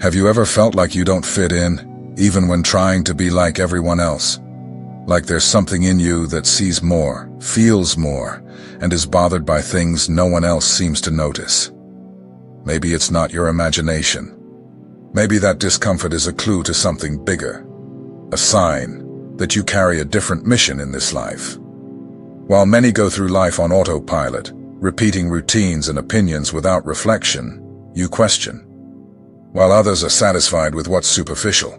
Have you ever felt like you don't fit in, even when trying to be like everyone else? Like there's something in you that sees more, feels more, and is bothered by things no one else seems to notice. Maybe it's not your imagination. Maybe that discomfort is a clue to something bigger, a sign that you carry a different mission in this life. While many go through life on autopilot, repeating routines and opinions without reflection, you question. While others are satisfied with what's superficial,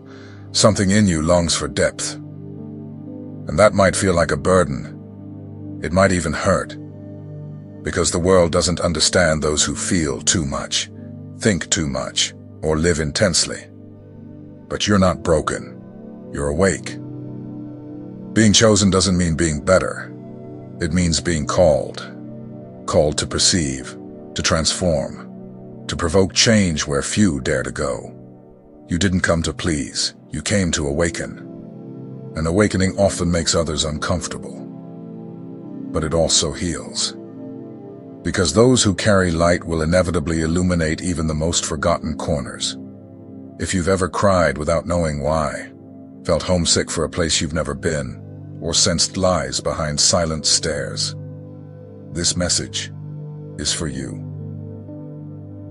something in you longs for depth. And that might feel like a burden. It might even hurt. Because the world doesn't understand those who feel too much, think too much, or live intensely. But you're not broken. You're awake. Being chosen doesn't mean being better. It means being called. Called to perceive, to transform, to provoke change where few dare to go. You didn't come to please, you came to awaken. An awakening often makes others uncomfortable. But it also heals. Because those who carry light will inevitably illuminate even the most forgotten corners. If you've ever cried without knowing why, felt homesick for a place you've never been, or sensed lies behind silent stares, this message is for you.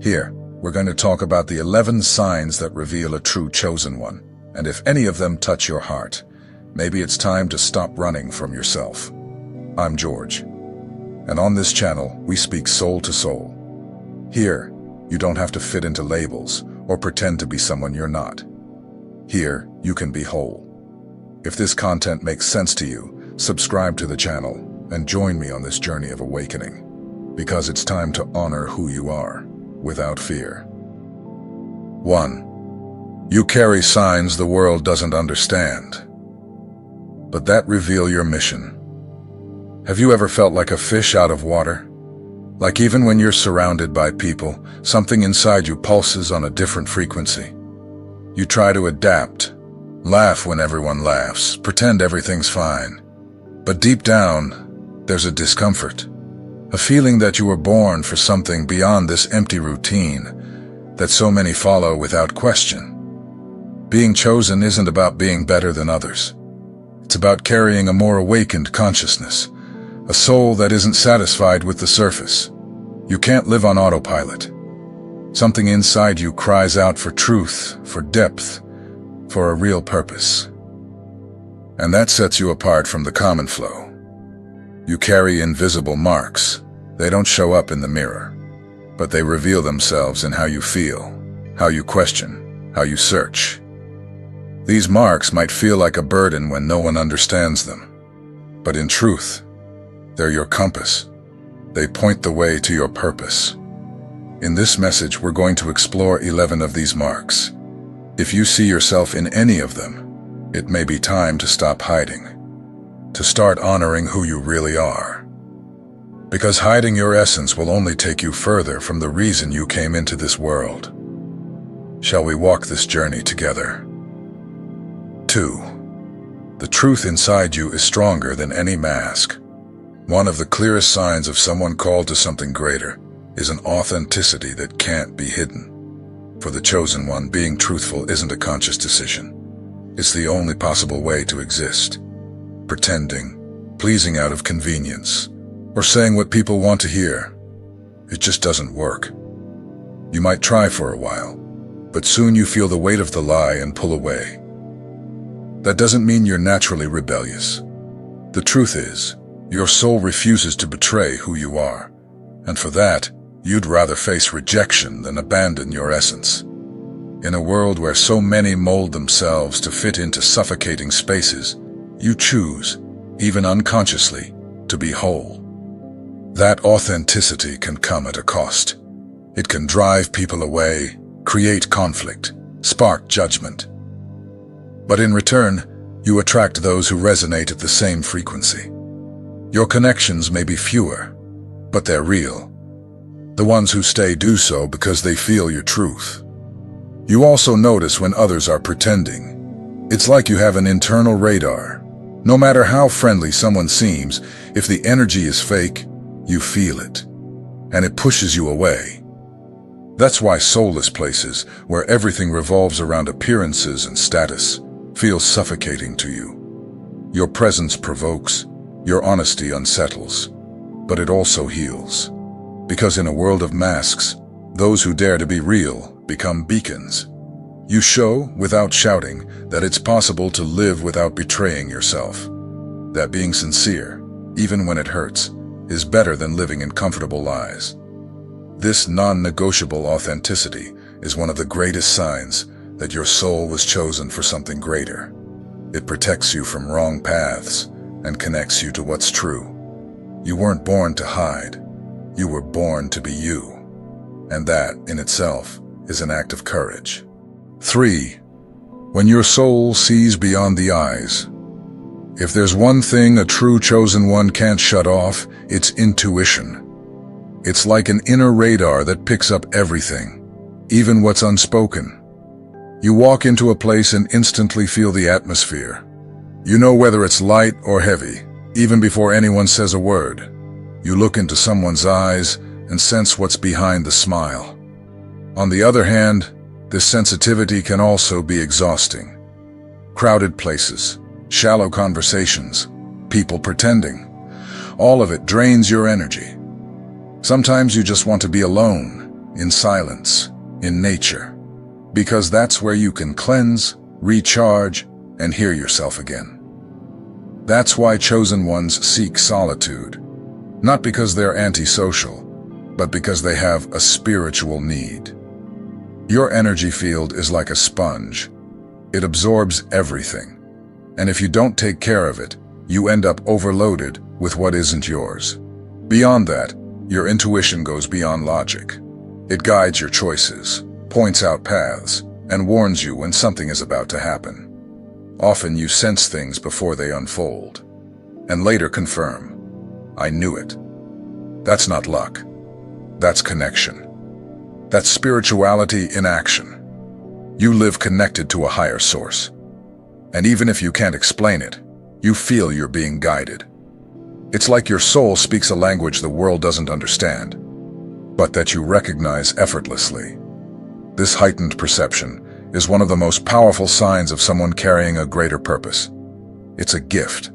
Here, we're going to talk about the 11 signs that reveal a true chosen one, and if any of them touch your heart, maybe it's time to stop running from yourself. I'm George, and on this channel, we speak soul to soul. Here, you don't have to fit into labels or pretend to be someone you're not. Here, you can be whole. If this content makes sense to you, subscribe to the channel and join me on this journey of awakening, because it's time to honor who you are, without fear. 1. You carry signs the world doesn't understand, but that reveal your mission. Have you ever felt like a fish out of water? Like even when you're surrounded by people, something inside you pulses on a different frequency. You try to adapt, laugh when everyone laughs, pretend everything's fine. But deep down, there's a discomfort, a feeling that you were born for something beyond this empty routine that so many follow without question. Being chosen isn't about being better than others. It's about carrying a more awakened consciousness, a soul that isn't satisfied with the surface. You can't live on autopilot. Something inside you cries out for truth, for depth, for a real purpose. And that sets you apart from the common flow. You carry invisible marks. They don't show up in the mirror, but they reveal themselves in how you feel, how you question, how you search. These marks might feel like a burden when no one understands them, but in truth, they're your compass. They point the way to your purpose. In this message, we're going to explore 11 of these marks. If you see yourself in any of them, it may be time to stop hiding, to start honoring who you really are. Because hiding your essence will only take you further from the reason you came into this world. Shall we walk this journey together? 2. The truth inside you is stronger than any mask. One of the clearest signs of someone called to something greater is an authenticity that can't be hidden. For the chosen one, being truthful isn't a conscious decision. It's the only possible way to exist. Pretending, pleasing out of convenience, or saying what people want to hear, it just doesn't work. You might try for a while, but soon you feel the weight of the lie and pull away. That doesn't mean you're naturally rebellious. The truth is, your soul refuses to betray who you are, and for that, you'd rather face rejection than abandon your essence. In a world where so many mold themselves to fit into suffocating spaces, you choose, even unconsciously, to be whole. That authenticity can come at a cost. It can drive people away, create conflict, spark judgment. But in return, you attract those who resonate at the same frequency. Your connections may be fewer, but they're real. The ones who stay do so because they feel your truth. You also notice when others are pretending. It's like you have an internal radar. No matter how friendly someone seems, if the energy is fake, you feel it, and it pushes you away. That's why soulless places, where everything revolves around appearances and status, feel suffocating to you. Your presence provokes, your honesty unsettles, but it also heals. Because in a world of masks, those who dare to be real become beacons. You show, without shouting, that it's possible to live without betraying yourself. That being sincere, even when it hurts, is better than living in comfortable lies. This non-negotiable authenticity is one of the greatest signs that your soul was chosen for something greater. It protects you from wrong paths and connects you to what's true. You weren't born to hide. You were born to be you. And that, in itself, is an act of courage. 3. When your soul sees beyond the eyes. If there's one thing a true chosen one can't shut off, it's intuition. It's like an inner radar that picks up everything, even what's unspoken. You walk into a place and instantly feel the atmosphere. You know whether it's light or heavy, even before anyone says a word. You look into someone's eyes and sense what's behind the smile. On the other hand, this sensitivity can also be exhausting. Crowded places, shallow conversations, people pretending. All of it drains your energy. Sometimes you just want to be alone, in silence, in nature, because that's where you can cleanse, recharge, and hear yourself again. That's why chosen ones seek solitude, not because they're antisocial, but because they have a spiritual need. Your energy field is like a sponge. It absorbs everything. And if you don't take care of it, you end up overloaded with what isn't yours. Beyond that, your intuition goes beyond logic. It guides your choices, points out paths, and warns you when something is about to happen. Often you sense things before they unfold, and later confirm, I knew it. That's not luck. That's connection. That's spirituality in action. You live connected to a higher source. And even if you can't explain it, you feel you're being guided. It's like your soul speaks a language the world doesn't understand, but that you recognize effortlessly. This heightened perception is one of the most powerful signs of someone carrying a greater purpose. It's a gift,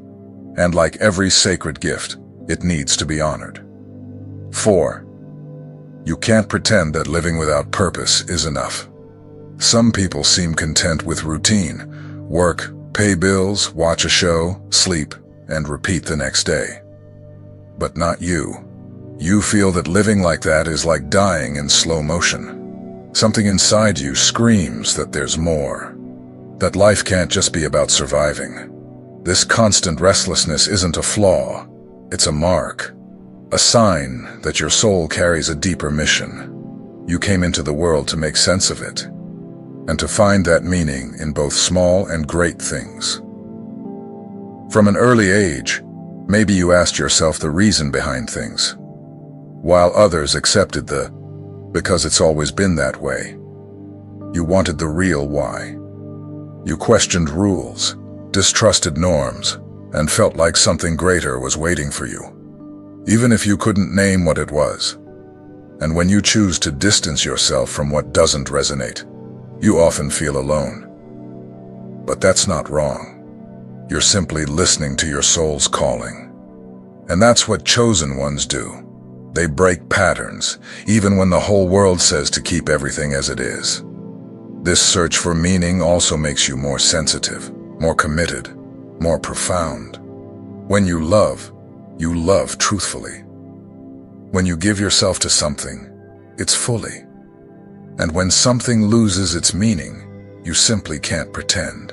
and like every sacred gift, it needs to be honored. 4. You can't pretend that living without purpose is enough. Some people seem content with routine: work, pay bills, watch a show, sleep, and repeat the next day. But not you. You feel that living like that is like dying in slow motion. Something inside you screams that there's more. That life can't just be about surviving. This constant restlessness isn't a flaw. It's a mark. A sign that your soul carries a deeper mission. You came into the world to make sense of it, and to find that meaning in both small and great things. From an early age, maybe you asked yourself the reason behind things, while others accepted the because it's always been that way. You wanted the real why. You questioned rules, distrusted norms, and felt like something greater was waiting for you, even if you couldn't name what it was. And when you choose to distance yourself from what doesn't resonate, you often feel alone. But that's not wrong. You're simply listening to your soul's calling. And that's what chosen ones do. They break patterns, even when the whole world says to keep everything as it is. This search for meaning also makes you more sensitive, more committed, more profound. When you love truthfully. When you give yourself to something, it's fully. And when something loses its meaning, you simply can't pretend.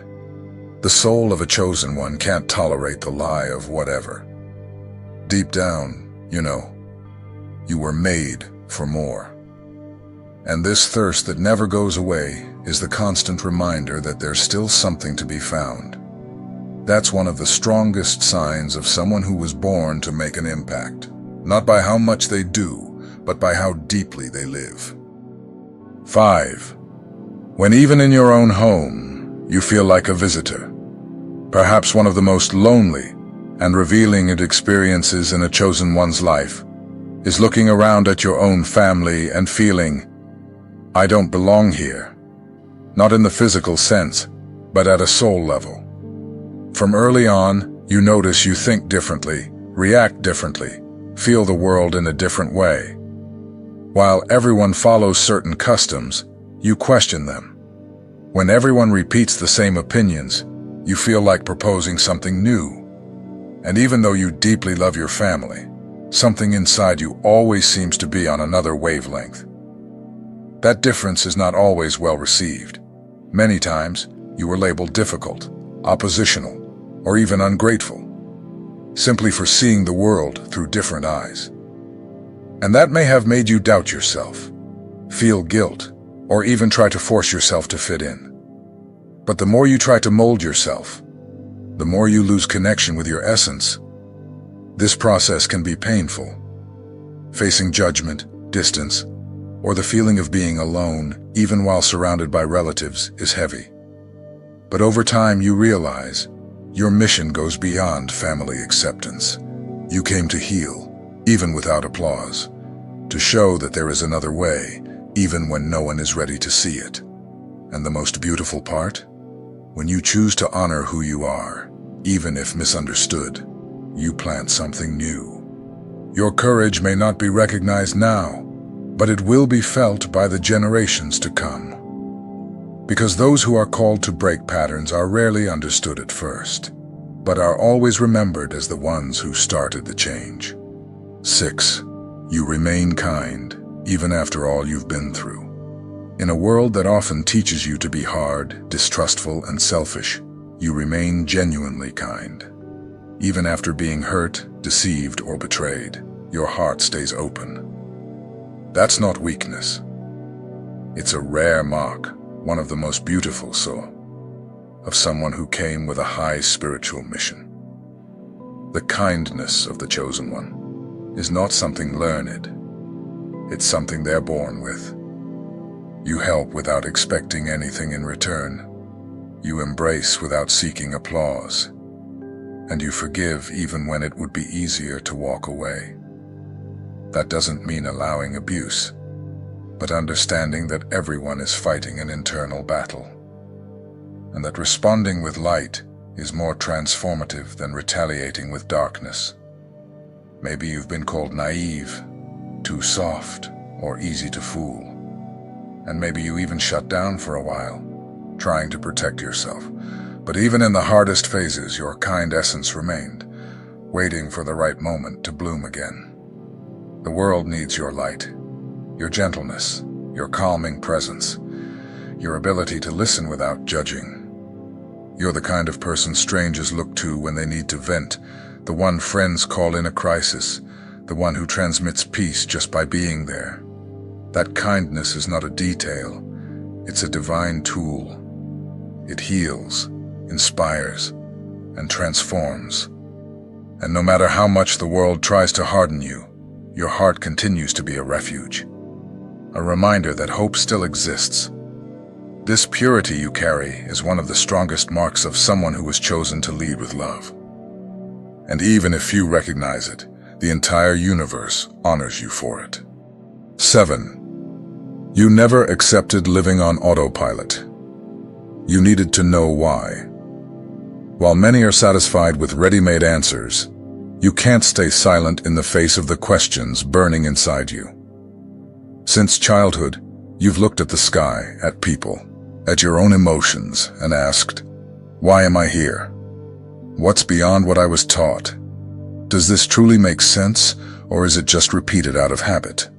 The soul of a chosen one can't tolerate the lie of whatever. Deep down, you were made for more. And this thirst that never goes away is the constant reminder that there's still something to be found. That's one of the strongest signs of someone who was born to make an impact, not by how much they do, but by how deeply they live. 5. When even in your own home, you feel like a visitor. Perhaps one of the most lonely and revealing experiences in a chosen one's life is looking around at your own family and feeling, I don't belong here. Not in the physical sense, but at a soul level. From early on, you notice you think differently, react differently, feel the world in a different way. While everyone follows certain customs, you question them. When everyone repeats the same opinions, you feel like proposing something new. And even though you deeply love your family, something inside you always seems to be on another wavelength. That difference is not always well received. Many times, you were labeled difficult, oppositional, or even ungrateful, simply for seeing the world through different eyes. And that may have made you doubt yourself, feel guilt, or even try to force yourself to fit in. But the more you try to mold yourself, the more you lose connection with your essence. This process can be painful. Facing judgment, distance, or the feeling of being alone, even while surrounded by relatives, is heavy. But over time you realize your mission goes beyond family acceptance. You came to heal, even without applause, to show that there is another way, even when no one is ready to see it. And the most beautiful part? When you choose to honor who you are, even if misunderstood, you plant something new. Your courage may not be recognized now, but it will be felt by the generations to come. Because those who are called to break patterns are rarely understood at first, but are always remembered as the ones who started the change. 6. You remain kind, even after all you've been through. In a world that often teaches you to be hard, distrustful, and selfish, you remain genuinely kind. Even after being hurt, deceived, or betrayed, your heart stays open. That's not weakness. It's a rare mark, one of the most beautiful, of someone who came with a high spiritual mission. The kindness of the chosen one is not something learned. It's something they're born with. You help without expecting anything in return. You embrace without seeking applause. And you forgive even when it would be easier to walk away. That doesn't mean allowing abuse, but understanding that everyone is fighting an internal battle, and that responding with light is more transformative than retaliating with darkness. Maybe you've been called naive, too soft, or easy to fool. And maybe you even shut down for a while, trying to protect yourself. But even in the hardest phases, your kind essence remained, waiting for the right moment to bloom again. The world needs your light, your gentleness, your calming presence, your ability to listen without judging. You're the kind of person strangers look to when they need to vent, the one friends call in a crisis, the one who transmits peace just by being there. That kindness is not a detail, it's a divine tool. It heals, inspires, and transforms. And no matter how much the world tries to harden you, your heart continues to be a refuge, a reminder that hope still exists. This purity you carry is one of the strongest marks of someone who was chosen to lead with love. And even if few recognize it, the entire universe honors you for it. 7. You never accepted living on autopilot. You needed to know why. While many are satisfied with ready-made answers, you can't stay silent in the face of the questions burning inside you. Since childhood, you've looked at the sky, at people, at your own emotions, and asked, why am I here? What's beyond what I was taught? Does this truly make sense, or is it just repeated out of habit?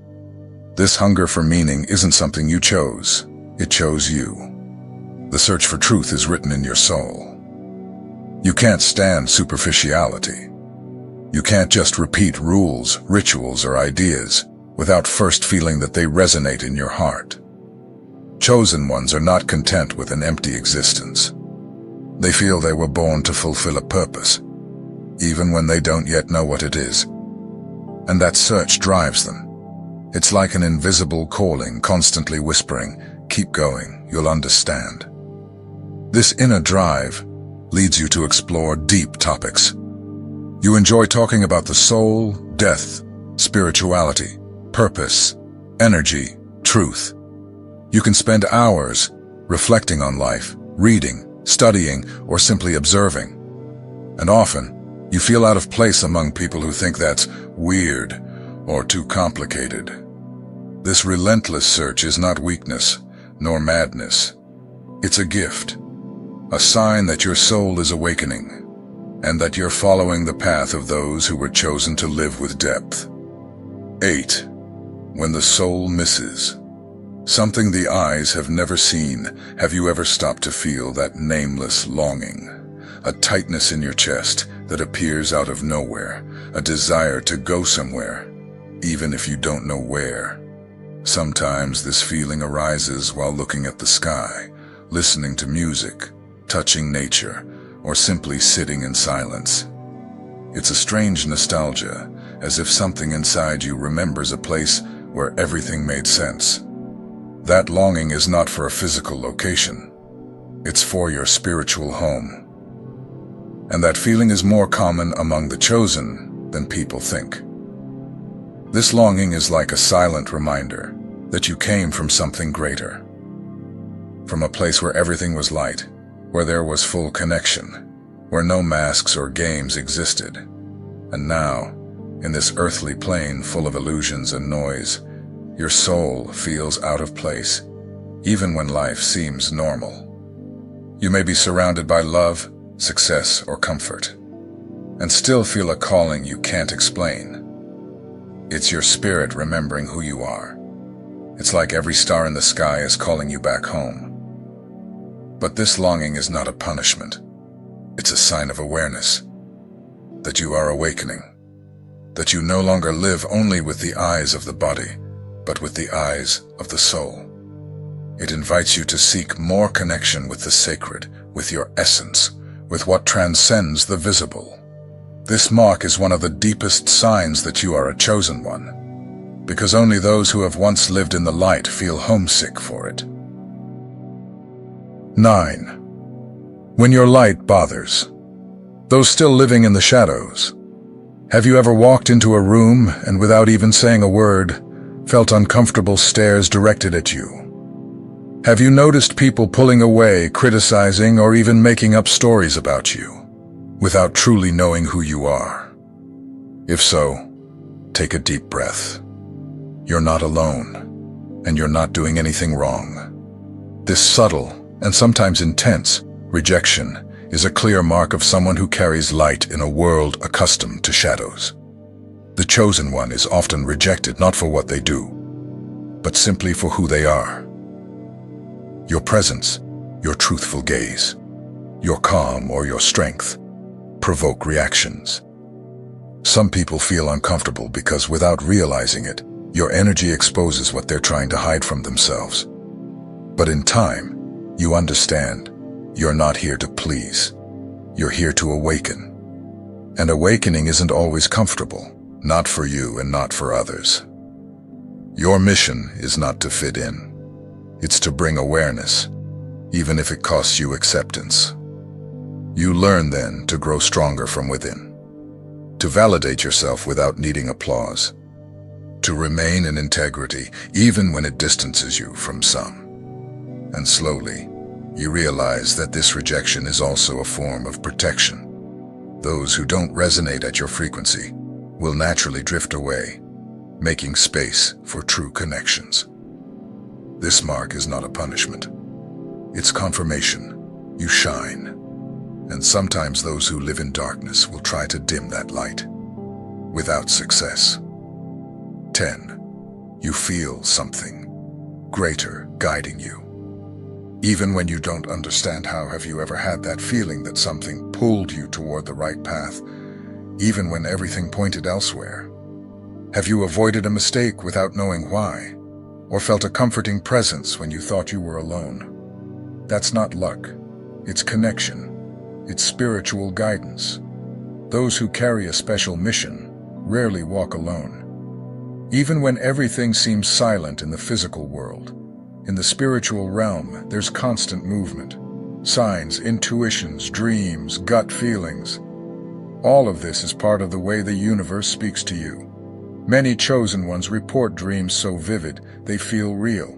This hunger for meaning isn't something you chose. It chose you. The search for truth is written in your soul. You can't stand superficiality. You can't just repeat rules, rituals, or ideas without first feeling that they resonate in your heart. Chosen ones are not content with an empty existence. They feel they were born to fulfill a purpose, even when they don't yet know what it is. And that search drives them. It's like an invisible calling constantly whispering, keep going, you'll understand. This inner drive leads you to explore deep topics. You enjoy talking about the soul, death, spirituality, purpose, energy, truth. You can spend hours reflecting on life, reading, studying, or simply observing. And often, you feel out of place among people who think that's weird or too complicated. This relentless search is not weakness, nor madness. It's a gift, a sign that your soul is awakening, and that you're following the path of those who were chosen to live with depth. 8. When the soul misses. Something the eyes have never seen. Have you ever stopped to feel that nameless longing? A tightness in your chest that appears out of nowhere, a desire to go somewhere, even if you don't know where. Sometimes this feeling arises while looking at the sky, listening to music, touching nature, or simply sitting in silence. It's a strange nostalgia, as if something inside you remembers a place where everything made sense. That longing is not for a physical location. It's for your spiritual home. And that feeling is more common among the chosen than people think. This longing is like a silent reminder that you came from something greater, from a place where everything was light, where there was full connection, where no masks or games existed. And now, in this earthly plane full of illusions and noise, your soul feels out of place, even when life seems normal. You may be surrounded by love, success, or comfort, and still feel a calling you can't explain. It's your spirit remembering who you are. It's like every star in the sky is calling you back home. But this longing is not a punishment. It's a sign of awareness, that you are awakening, that you no longer live only with the eyes of the body, but with the eyes of the soul. It invites you to seek more connection with the sacred, with your essence, with what transcends the visible. This mark is one of the deepest signs that you are a chosen one, because only those who have once lived in the light feel homesick for it. 9. When your light bothers. Those still living in the shadows. Have you ever walked into a room and without even saying a word, felt uncomfortable stares directed at you? Have you noticed people pulling away, criticizing, or even making up stories about you, without truly knowing who you are? If so, take a deep breath. You're not alone, and you're not doing anything wrong. This subtle, and sometimes intense, rejection is a clear mark of someone who carries light in a world accustomed to shadows. The chosen one is often rejected not for what they do, but simply for who they are. Your presence, your truthful gaze, your calm or your strength provoke reactions. Some people feel uncomfortable because without realizing it, your energy exposes what they're trying to hide from themselves. But in time, you understand, you're not here to please. You're here to awaken. And awakening isn't always comfortable, not for you and not for others. Your mission is not to fit in. It's to bring awareness, even if it costs you acceptance. You learn then to grow stronger from within, to validate yourself without needing applause, to remain in integrity even when it distances you from some. And slowly, you realize that this rejection is also a form of protection. Those who don't resonate at your frequency will naturally drift away, making space for true connections. This mark is not a punishment. It's confirmation. You shine. And sometimes those who live in darkness will try to dim that light, without success. 10. You feel something greater guiding you. Even when you don't understand how, have you ever had that feeling that something pulled you toward the right path, even when everything pointed elsewhere? Have you avoided a mistake without knowing why, or felt a comforting presence when you thought you were alone? That's not luck. It's connection. It's spiritual guidance. Those who carry a special mission rarely walk alone. Even when everything seems silent in the physical world, in the spiritual realm, there's constant movement. Signs, intuitions, dreams, gut feelings. All of this is part of the way the universe speaks to you. Many chosen ones report dreams so vivid they feel real.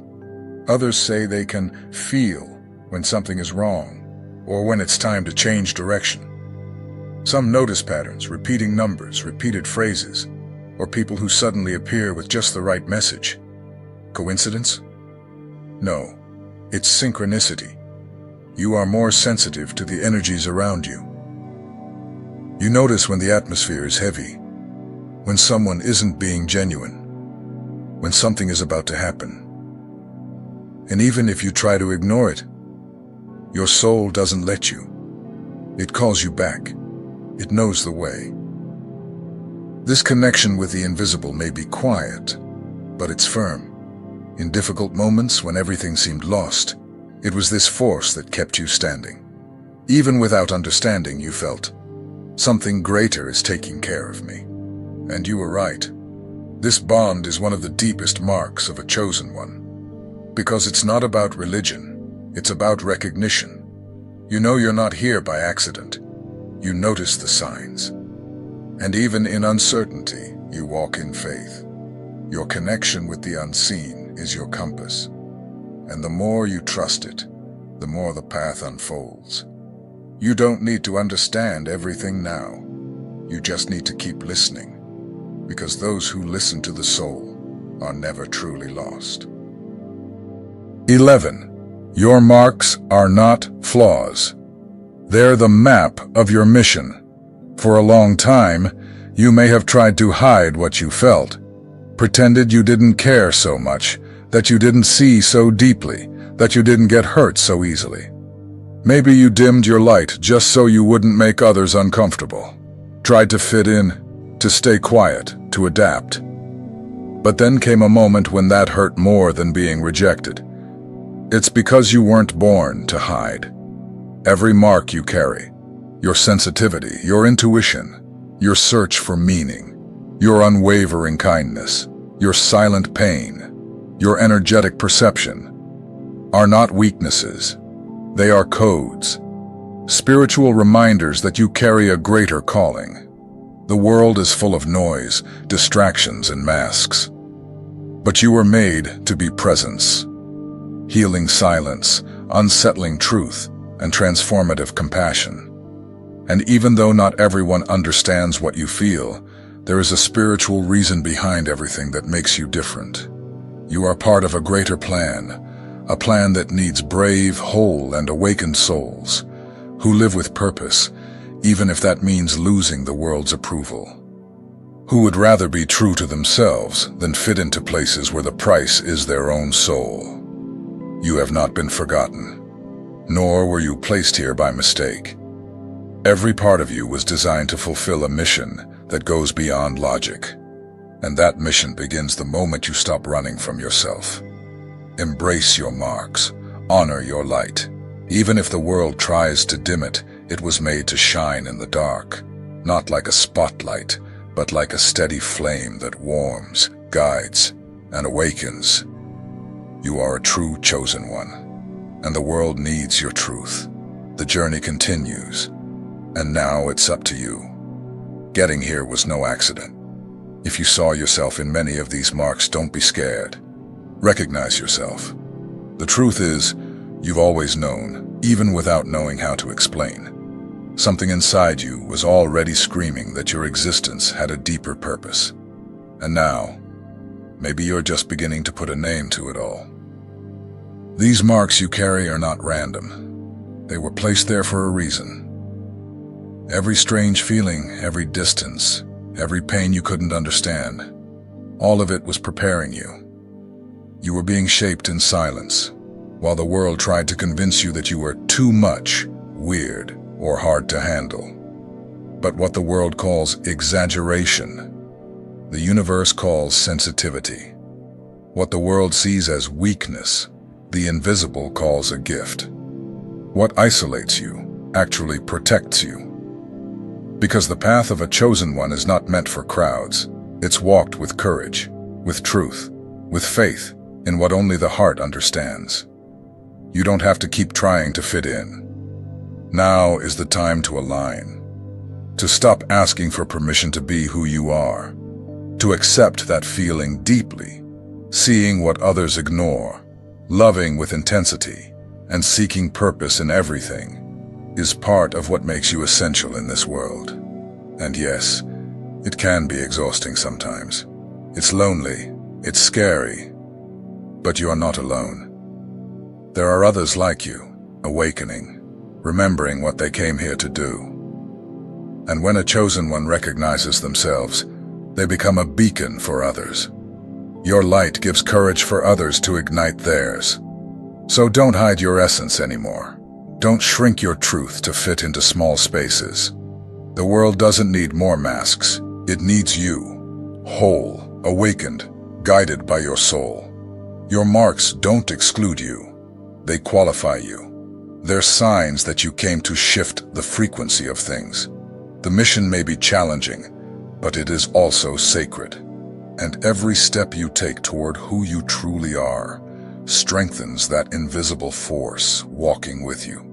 Others say they can feel when something is wrong, or when it's time to change direction. Some notice patterns, repeating numbers, repeated phrases, or people who suddenly appear with just the right message. Coincidence? No, it's synchronicity. You are more sensitive to the energies around you. You notice when the atmosphere is heavy, when someone isn't being genuine, when something is about to happen. And even if you try to ignore it, your soul doesn't let you. It calls you back. It knows the way. This connection with the invisible may be quiet, but it's firm. In difficult moments when everything seemed lost, it was this force that kept you standing. Even without understanding, you felt, something greater is taking care of me. And you were right. This bond is one of the deepest marks of a chosen one. Because it's not about religion, it's about recognition. You know you're not here by accident. You notice the signs. And even in uncertainty, you walk in faith. Your connection with the unseen is your compass. And the more you trust it, the more the path unfolds. You don't need to understand everything now. You just need to keep listening. Because those who listen to the soul are never truly lost. 11. Your marks are not flaws. They're the map of your mission. For a long time, you may have tried to hide what you felt, pretended you didn't care so much, that you didn't see so deeply, that you didn't get hurt so easily. Maybe you dimmed your light just so you wouldn't make others uncomfortable, tried to fit in, to stay quiet, to adapt. But then came a moment when that hurt more than being rejected. It's because you weren't born to hide. Every mark you carry, your sensitivity, your intuition, your search for meaning, your unwavering kindness, your silent pain, your energetic perception, are not weaknesses. They are codes, spiritual reminders that you carry a greater calling. The world is full of noise, distractions, and masks. But you were made to be presence, healing silence, unsettling truth, and transformative compassion. And even though not everyone understands what you feel, there is a spiritual reason behind everything that makes you different. You are part of a greater plan, a plan that needs brave, whole, and awakened souls who live with purpose, even if that means losing the world's approval. Who would rather be true to themselves than fit into places where the price is their own soul. You have not been forgotten, nor were you placed here by mistake. Every part of you was designed to fulfill a mission that goes beyond logic. And that mission begins the moment you stop running from yourself. Embrace your marks, honor your light. Even if the world tries to dim it, it was made to shine in the dark, not like a spotlight, but like a steady flame that warms, guides, and awakens. You are a true chosen one, and the world needs your truth. The journey continues, and now it's up to you. Getting here was no accident. If you saw yourself in many of these marks, don't be scared. Recognize yourself. The truth is, you've always known, even without knowing how to explain. Something inside you was already screaming that your existence had a deeper purpose. And now, maybe you're just beginning to put a name to it all. These marks you carry are not random. They were placed there for a reason. Every strange feeling, every distance, every pain you couldn't understand, all of it was preparing you. You were being shaped in silence, while the world tried to convince you that you were too much, weird, or hard to handle. But what the world calls exaggeration, the universe calls sensitivity. What the world sees as weakness, the invisible calls a gift. What isolates you actually protects you. Because the path of a chosen one is not meant for crowds. It's walked with courage, with truth, with faith in what only the heart understands. You don't have to keep trying to fit in. Now is the time to align, to stop asking for permission to be who you are, to accept that feeling deeply, seeing what others ignore, Loving with intensity and seeking purpose in everything is part of what makes you essential in this world. And yes, it can be exhausting sometimes. It's lonely, it's scary, but you are not alone. There are others like you, awakening, remembering what they came here to do. And when a chosen one recognizes themselves, they become a beacon for others. Your light gives courage for others to ignite theirs. So don't hide your essence anymore. Don't shrink your truth to fit into small spaces. The world doesn't need more masks. It needs you, whole, awakened, guided by your soul. Your marks don't exclude you. They qualify you. They're signs that you came to shift the frequency of things. The mission may be challenging, but it is also sacred. And every step you take toward who you truly are strengthens that invisible force walking with you.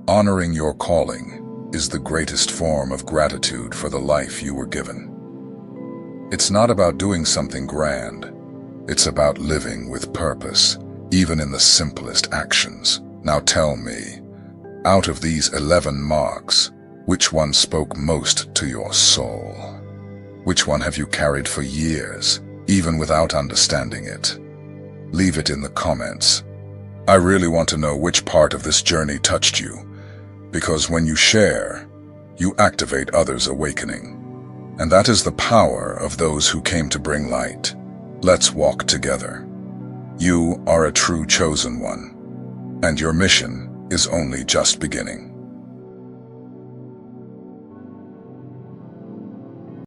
Honoring your calling is the greatest form of gratitude for the life you were given. It's not about doing something grand. It's about living with purpose, even in the simplest actions. Now tell me, out of these 11 marks, which one spoke most to your soul? Which one have you carried for years, even without understanding it? Leave it in the comments. I really want to know which part of this journey touched you, because when you share, you activate others' awakening. And that is the power of those who came to bring light. Let's walk together. You are a true chosen one, and your mission is only just beginning.